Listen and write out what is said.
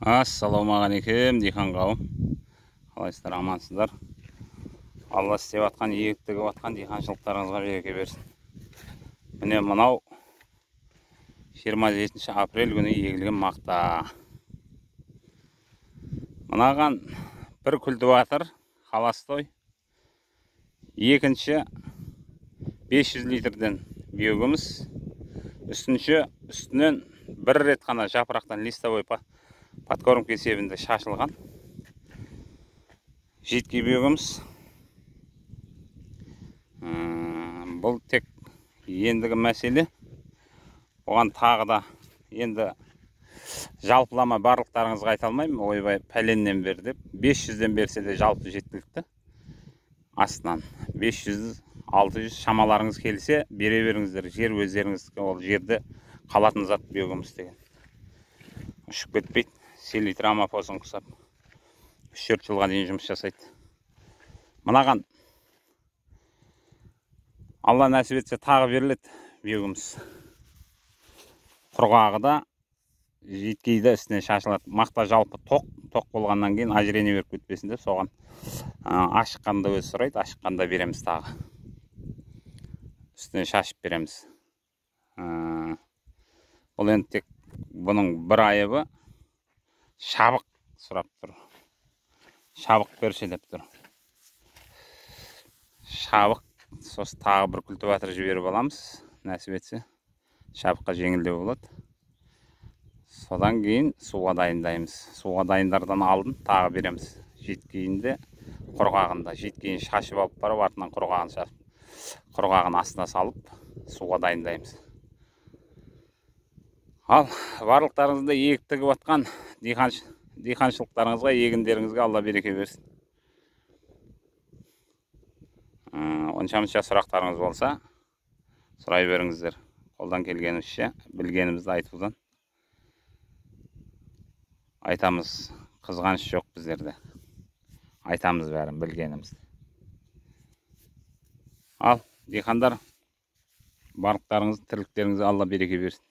Ассалаумағалейкум дихан қауым. Қалайсыздар, амансыздар? Алла істеп атқан, егіп тігіп атқан диханшылықтарыңызға береке берсін. Міне мынау 27 апрель күні егілген мақта. Мынаған бір культиватор холостой, екінші 500 литрден биогумус, үстінен бір рет қана жапырақтан листовой подкормка есебінде шашылған жидкий биогумус. Бұл тек ендігі мәселе. Оған тағы да енді жалпылама барлықтарыңызға айта алмаймын. Ойбай пәленнен бер деп. 500-ден берсе де жалпы жеткілікті. Астынан 500-600 шамаларыңыз келсе бере беріңіздер. Жер өздеріңіздікі, ол жерде қалатын зат биогумус деген. Ұшып кетпейді. Селитр амафосын құсап 3-4 жылға дейін жұмыс жасайды. Мынаған Алла нәсіп етсе тағы беріледі биогумус. Құрғағы да жидкейді үстіне шашылады. Мақта жалпы тоқ болғаннан кейін ажырение беріп кетпесін деп соған ашыққанда өз сұрайды, ашыққанда береміз тағы. Үстіне шашып береміз. Бұл енді тек бұның бір айыбы шабық сұрап тұр. Шабық берші деп тұр. Шабық, сосын тағы бір культиватор жіберіп аламыз, нәсіп етсе. Шабыққа жеңілдеу болады. Содан кейін суға дайындаймыз. Суға дайындардан алдын тағы береміз. Жидкейінде, құрғағында. Жидкейін шашып алып барып, артынан құрғағын шашып, құрғағын астына салып, суға дайындаймыз. Ал барлықтарыңызды егіп тігіп атқан диханшылықтарыңызға, егіндеріңізге Алла береке берсін. Онша-мұнша сұрақтарыңыз болса, сұрай беріңіздер. Қолдан келгенімізше, білгенімізді айтудан. Айтамыз, қызғаныш жоқ біздерде. Айтамыз бәрін білгенімізді. Ал, дихандар, барлықтарыңыз, тірліктеріңізге Алла береке берсін.